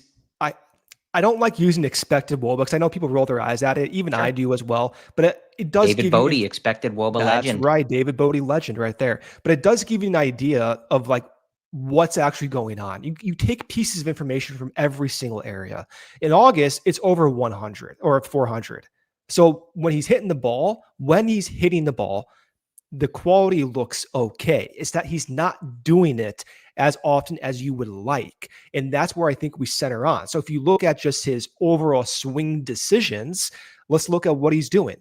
I don't like using expected WOBA because I know people roll their eyes at it. Even I do as well. But it does David Bodie, expected WOBA legend. That's right. David Bodie, legend right there. But it does give you an idea of what's actually going on. You take pieces of information from every single area. In August, it's over 100 or 400. So when he's hitting the ball, the quality looks okay. It's that he's not doing it as often as you would like. And that's where I think we center on. So if you look at just his overall swing decisions, let's look at what he's doing.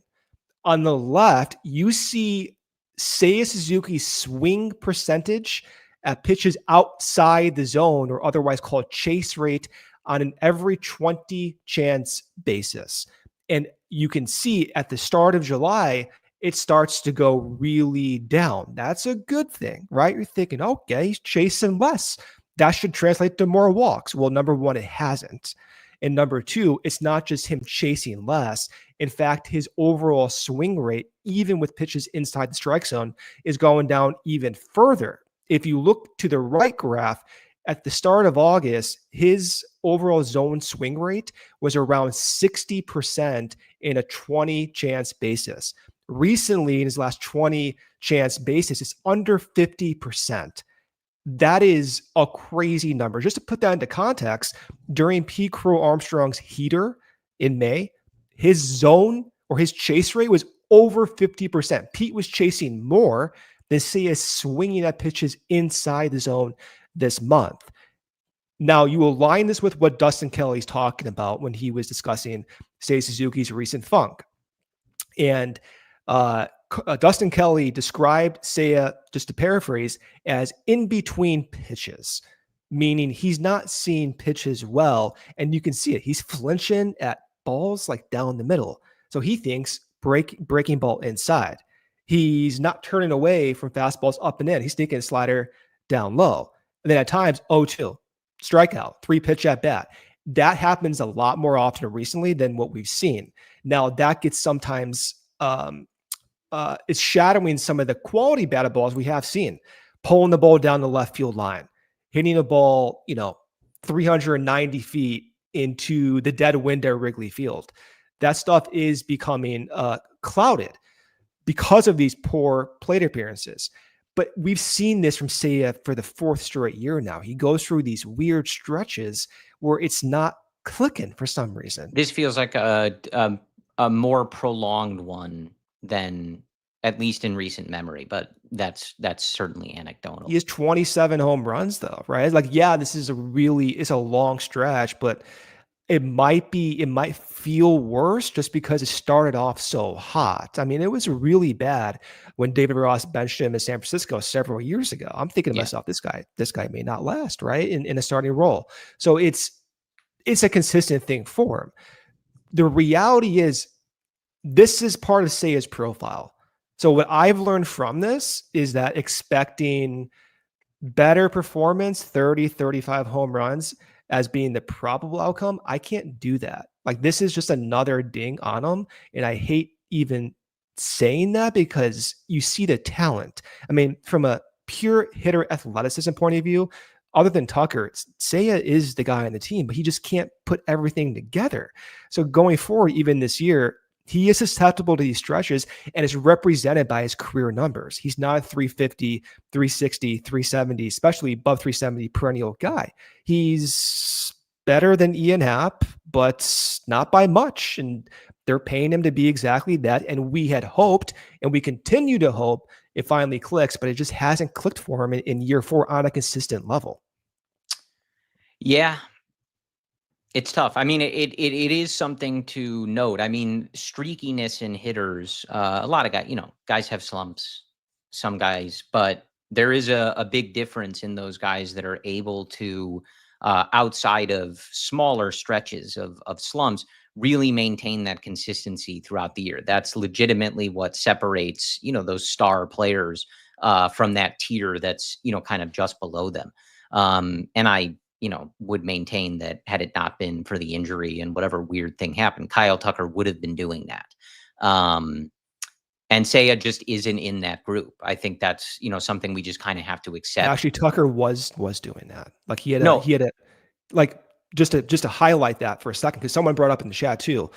On the left, you see Seiya Suzuki's swing percentage at pitches outside the zone, or otherwise called chase rate, on an every 20 chance basis. And you can see at the start of July, it starts to go really down. That's a good thing, right? You're thinking, okay, he's chasing less. That should translate to more walks. Well, number one, it hasn't. And number two, it's not just him chasing less. In fact, his overall swing rate, even with pitches inside the strike zone, is going down even further. If you look to the right graph, at the start of August, his overall zone swing rate was around 60% in a 20 chance basis. Recently, in his last 20 chance basis, it's under 50%. That is a crazy number. Just to put that into context, during Pete Crow-Armstrong's heater in May, his zone or his chase rate was over 50%. Pete was chasing more than Seiya swinging at pitches inside the zone this month. Now, you align this with what Dustin Kelly's talking about when he was discussing Seiya Suzuki's recent funk. And Dustin Kelly described Seiya, just to paraphrase, as in between pitches, meaning he's not seeing pitches well, and you can see it. He's flinching at balls like down the middle. So he thinks breaking ball inside. He's not turning away from fastballs up and in. He's taking a slider down low. And then at times, 0-2, strikeout, 3-pitch at bat. That happens a lot more often recently than what we've seen. Now, that gets sometimes it's shadowing some of the quality batted balls we have seen, pulling the ball down the left field line, hitting a ball, 390 feet into the dead window Wrigley Field. That stuff is becoming clouded because of these poor plate appearances. But we've seen this from Seiya for the 4th straight year now. He goes through these weird stretches where it's not clicking for some reason. This feels like a more prolonged one than at least in recent memory, but that's certainly anecdotal. He has 27 home runs though, right? Like, yeah, this is it's a long stretch, but it might feel worse just because it started off so hot. I mean, it was really bad when David Ross benched him in San Francisco several years ago. I'm thinking to myself, this guy may not last, right? In a starting role. So it's a consistent thing for him. The reality is this is part of Seiya's profile. So what I've learned from this is that expecting better performance, 30, 35 home runs as being the probable outcome, I can't do that. Like, this is just another ding on him. And I hate even saying that because you see the talent. I mean, from a pure hitter athleticism point of view, other than Tucker, Seiya is the guy on the team, but he just can't put everything together. So going forward, even this year, he is susceptible to these stretches and is represented by his career numbers. He's not a 350, 360, 370, especially above 370 perennial guy. He's better than Ian Happ, but not by much. And they're paying him to be exactly that. And we had hoped, and we continue to hope, it finally clicks, but it just hasn't clicked for him in year 4 on a consistent level. Yeah. It's tough. I mean, it is something to note. I mean, streakiness in hitters, a lot of guys have slumps, some guys, but there is a big difference in those guys that are able to, outside of smaller stretches of slumps, really maintain that consistency throughout the year. That's legitimately what separates, those star players from that tier that's, kind of just below them. And I, would maintain that had it not been for the injury and whatever weird thing happened, Kyle Tucker would have been doing that. And Seiya just isn't in that group. I think that's, something we just kind of have to accept. Actually, Tucker was doing that. Like he had a like, just to highlight that for a second, because someone brought up in the chat too,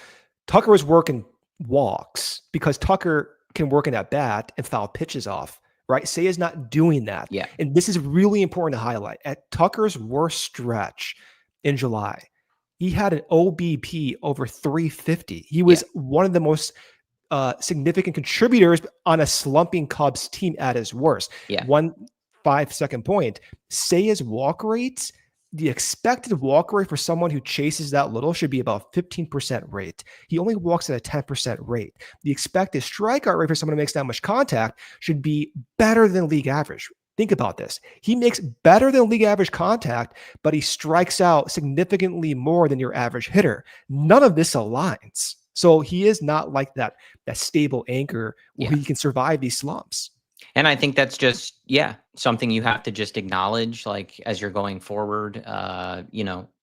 Tucker was working walks because Tucker can work in at bat and foul pitches off. Right? Seiya's not doing that. Yeah. And this is really important to highlight. At Tucker's worst stretch in July, he had an OBP over 350. He was one of the most significant contributors on a slumping Cubs team at his worst. Yeah. 1 5-second point. Seiya's walk rates, the expected walk rate for someone who chases that little should be about 15% rate. He only walks at a 10% rate. The expected strikeout rate for someone who makes that much contact should be better than league average. Think about this. He makes better than league average contact, but he strikes out significantly more than your average hitter. None of this aligns. So he is not like that stable anchor where he can survive these slumps. And I think that's just, something you have to just acknowledge, like, as you're going forward,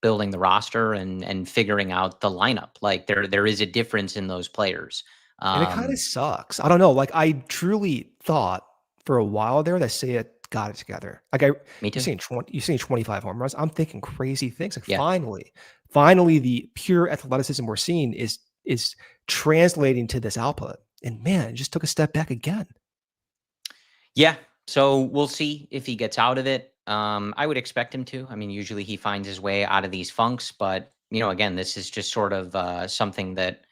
building the roster and figuring out the lineup. Like, there is a difference in those players. And it kind of sucks. I don't know. Like, I truly thought for a while there that Seiya got it together. Like Me too. you're seeing 25 home runs. I'm thinking crazy things. Like Yeah. finally, the pure athleticism we're seeing is translating to this output. And man, it just took a step back again. Yeah. So we'll see if he gets out of it. I would expect him to. I mean, usually he finds his way out of these funks, but again, this is just sort of something that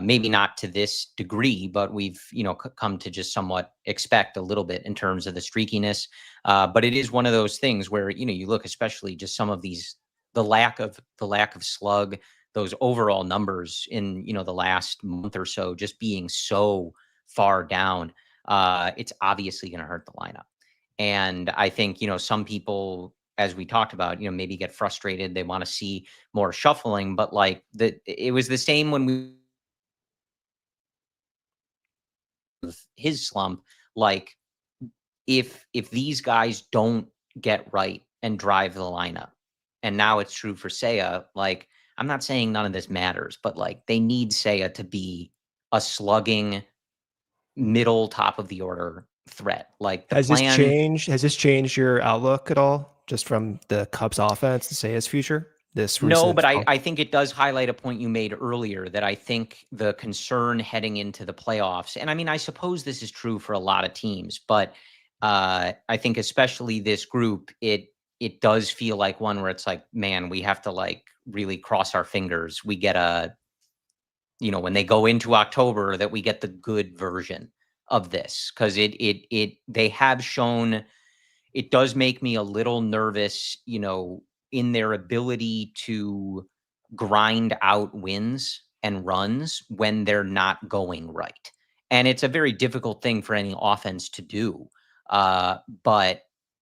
maybe not to this degree, but we've come to just somewhat expect a little bit in terms of the streakiness. But it is one of those things where you look, especially just some of these, the lack of slug, those overall numbers in the last month or so, just being so far down. It's obviously going to hurt the lineup. And I think, some people, as we talked about, maybe get frustrated. They want to see more shuffling, but it was the same when we his slump. Like if these guys don't get right and drive the lineup, and now it's true for Seiya, like I'm not saying none of this matters, but like they need Seiya to be a slugging middle top of the order threat. Like the Has this plan. changed? Has this changed your outlook at all, just from the Cubs offense to say his future? This No, recent but funk? I think it does highlight a point you made earlier, that I think the concern heading into the playoffs, and I mean, I suppose this is true for a lot of teams, but I think especially this group, it does feel like one where it's like, man, we have to like really cross our fingers. We get when they go into October, that we get the good version of this, because they have shown. It does make me a little nervous, in their ability to grind out wins and runs when they're not going right. And it's a very difficult thing for any offense to do. But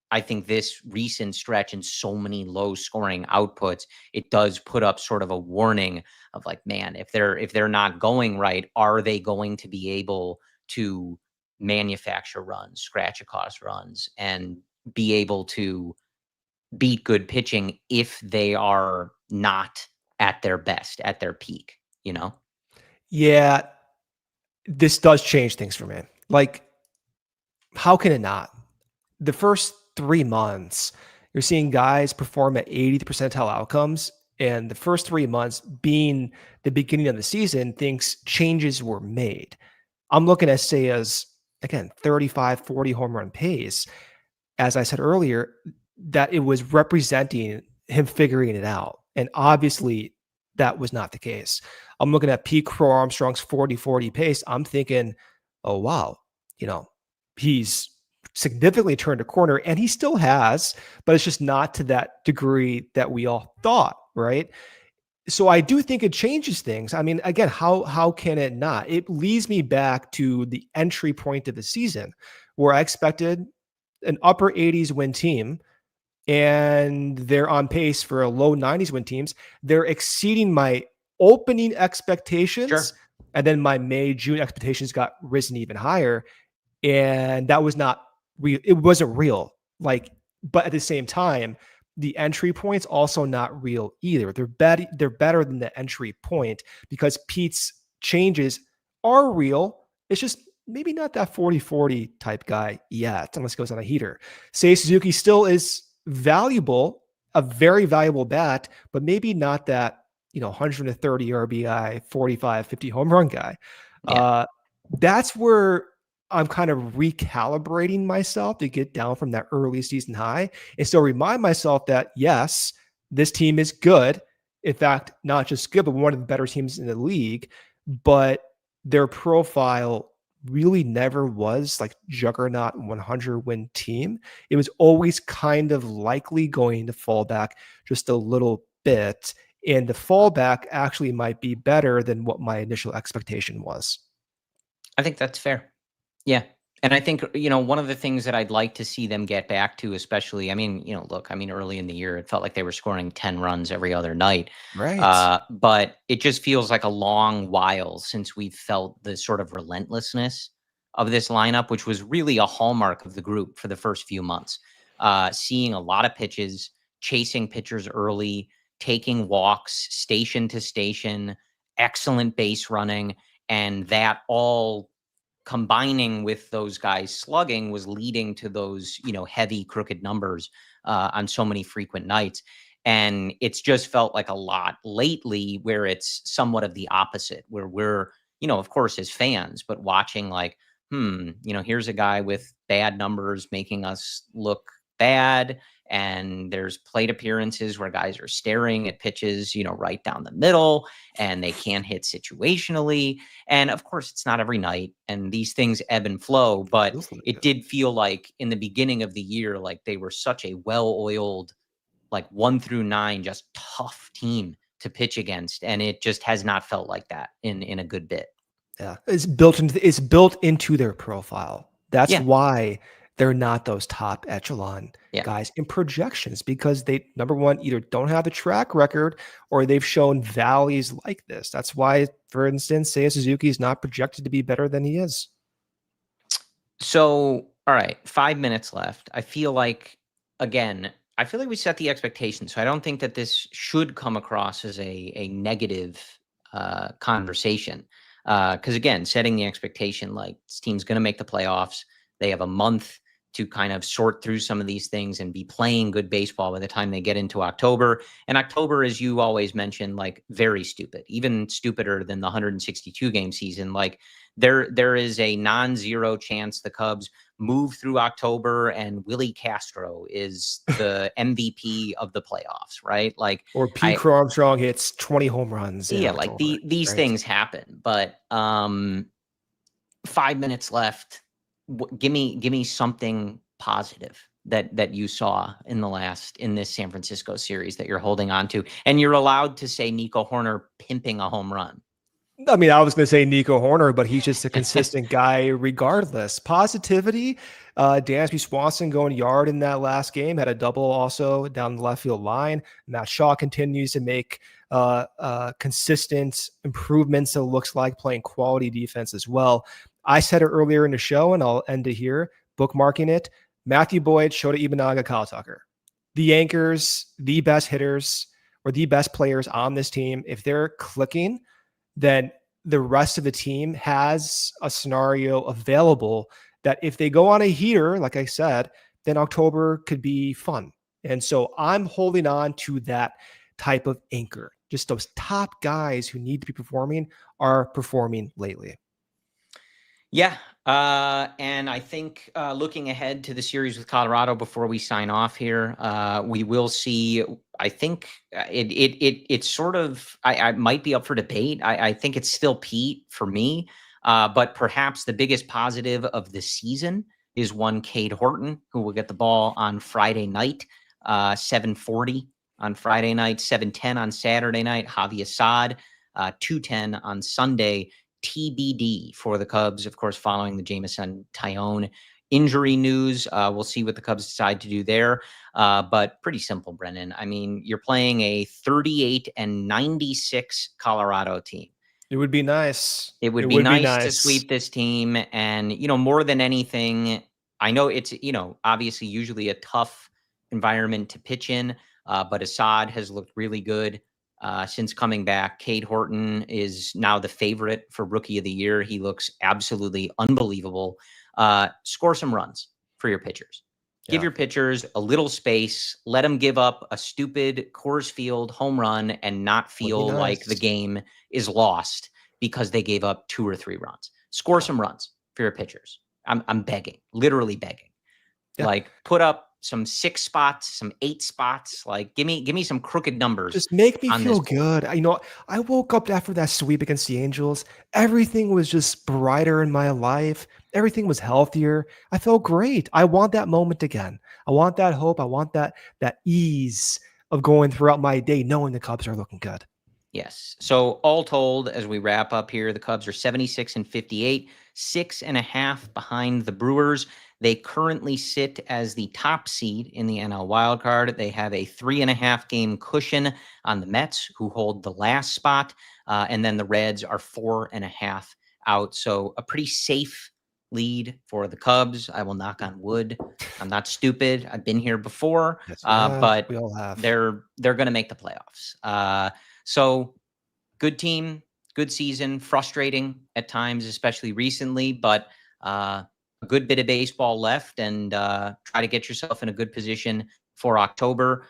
I think this recent stretch and so many low scoring outputs, it does put up sort of a warning of like, man, if they're not going right, are they going to be able to manufacture runs, scratch across runs, and be able to beat good pitching if they are not at their best, at their peak, Yeah, this does change things for me. Like, how can it not? The first 3 months, you're seeing guys perform at 80th percentile outcomes. And the first 3 months being the beginning of the season, thinks changes were made. I'm looking at Seiya's, again, 35, 40 home run pace. As I said earlier, that it was representing him figuring it out. And obviously, that was not the case. I'm looking at Pete Crow-Armstrong's 40-40 pace. I'm thinking, oh, wow, he's significantly turned a corner, and he still has, but it's just not to that degree that we all thought, right? So I do think it changes things. I mean, again, how can it not? It leads me back to the entry point of the season, where I expected an upper 80s win team, and they're on pace for a low 90s win teams. They're exceeding my opening expectations. Sure. And then my May, June expectations got risen even higher. And that was not real. It wasn't real. But at the same time, the entry point's also not real either. They're better than the entry point, because Pete's changes are real. It's just maybe not that 40-40 type guy yet, unless he goes on a heater. Seiya Suzuki still is valuable, a very valuable bat, but maybe not that 130 RBI, 45, 50 home run guy. Yeah. That's where I'm kind of recalibrating myself to get down from that early season high, and still remind myself that, yes, this team is good. In fact, not just good, but one of the better teams in the league. But their profile really never was like juggernaut 100 win team. It was always kind of likely going to fall back just a little bit. And the fallback actually might be better than what my initial expectation was. I think that's fair. Yeah. And I think, one of the things that I'd like to see them get back to, especially, I mean, early in the year, it felt like they were scoring 10 runs every other night. Right. But it just feels like a long while since we've felt the sort of relentlessness of this lineup, which was really a hallmark of the group for the first few months. Seeing a lot of pitches, chasing pitchers early, taking walks, station to station, excellent base running, and that all combining with those guys slugging was leading to those, heavy crooked numbers on so many frequent nights. And it's just felt like a lot lately where it's somewhat of the opposite, where we're, of course, as fans, but watching like, here's a guy with bad numbers making us look bad. And there's plate appearances where guys are staring at pitches, right down the middle, and they can't hit situationally. And of course, it's not every night, and these things ebb and flow. But it did feel like in the beginning of the year, like they were such a well-oiled, like 1 through 9, just tough team to pitch against, and it just has not felt like that in a good bit. Yeah, it's built into their profile. That's why they're not those top echelon guys in projections, because they, number one, either don't have a track record or they've shown valleys like this. That's why, for instance, Seiya Suzuki is not projected to be better than he is. So, all right, 5 minutes left. I feel like we set the expectation. So I don't think that this should come across as a negative conversation. Because again, setting the expectation, like this team's going to make the playoffs. They have a month to kind of sort through some of these things and be playing good baseball by the time they get into October. And October, as you always mention, like very stupid, even stupider than the 162 game season. Like there is a non-zero chance the Cubs move through October and Willie Castro is the MVP of the playoffs, right? Like, or Pete Crow-Armstrong hits 20 home runs. Yeah, like these things happen. But 5 minutes left. Give me something positive that you saw in this San Francisco series that you're holding on to, and you're allowed to say Nico Hoerner pimping a home run. I mean, I was going to say Nico Hoerner, but he's just a consistent guy regardless. Positivity. Dansby Swanson going yard in that last game, had a double also down the left field line. Matt Shaw continues to make consistent improvements, it looks like, playing quality defense as well. I said it earlier in the show, and I'll end it here, bookmarking it. Matthew Boyd, Shota Imanaga, Kyle Tucker. The anchors, the best hitters, or the best players on this team, if they're clicking, then the rest of the team has a scenario available that if they go on a heater, like I said, then October could be fun. And so I'm holding on to that type of anchor. Just those top guys who need to be performing are performing lately. Yeah. And I think looking ahead to the series with Colorado before we sign off here, we will see. I think it's sort of, I might be up for debate. I think it's still Pete for me, but perhaps the biggest positive of the season is one Cade Horton, who will get the ball on Friday night, 7:40 on Friday night, 7:10 on Saturday night. Javi Assad, 2:10 on Sunday. TBD for the Cubs, of course, following the Jameson Taillon injury news. We'll see what the Cubs decide to do there. But pretty simple, Brennan. I mean, you're playing a 38-96 Colorado team. It would be nice. It would be nice to sweep this team. And, more than anything, I know it's, obviously usually a tough environment to pitch in, but Assad has looked really good. Since coming back. Cade Horton is now the favorite for Rookie of the Year. He looks absolutely unbelievable. Score some runs for your pitchers. Give your pitchers a little space. Let them give up a stupid Coors Field home run and not feel like the game is lost because they gave up 2 or 3 runs. Score some runs for your pitchers. I'm begging, literally begging. Like, put up some 6 spots, some 8 spots. Like, give me some crooked numbers. Just make me feel good. I woke up after that sweep against the Angels. Everything was just brighter in my life. Everything was healthier. I felt great. I want that moment again. I want that hope. I want that ease of going throughout my day, knowing the Cubs are looking good. Yes. So all told, as we wrap up here, the Cubs are 76-58, 6.5 behind the Brewers. They currently sit as the top seed in the NL wildcard. They have a 3.5 game cushion on the Mets, who hold the last spot. And then the Reds are 4.5 out. So a pretty safe lead for the Cubs. I will knock on wood. I'm not stupid. I've been here before, but we all have. They're going to make the playoffs. So good team, good season, frustrating at times, especially recently, but a good bit of baseball left, and try to get yourself in a good position for October.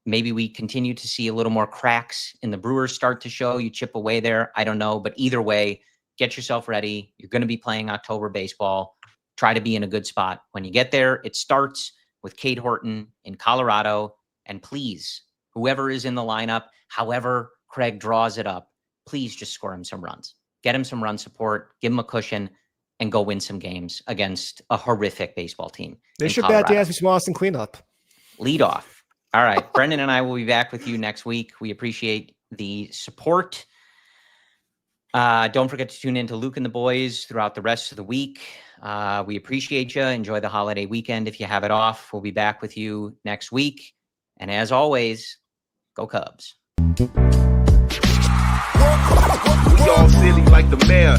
Maybe we continue to see a little more cracks in the Brewers start to show. You chip away there. I don't know. But either way, get yourself ready. You're going to be playing October baseball. Try to be in a good spot when you get there. It starts with Cade Horton in Colorado. And please, whoever is in the lineup, however Craig draws it up, please just score him some runs. Get him some run support. Give him a cushion and go win some games against a horrific baseball team. They should bat Dansby Swanson cleanup. Lead off. All right. Brendan and I will be back with you next week. We appreciate the support. Don't forget to tune in to Luke and the boys throughout the rest of the week. We appreciate you. Enjoy the holiday weekend if you have it off. We'll be back with you next week. And as always, go Cubs. We all silly like the mayor.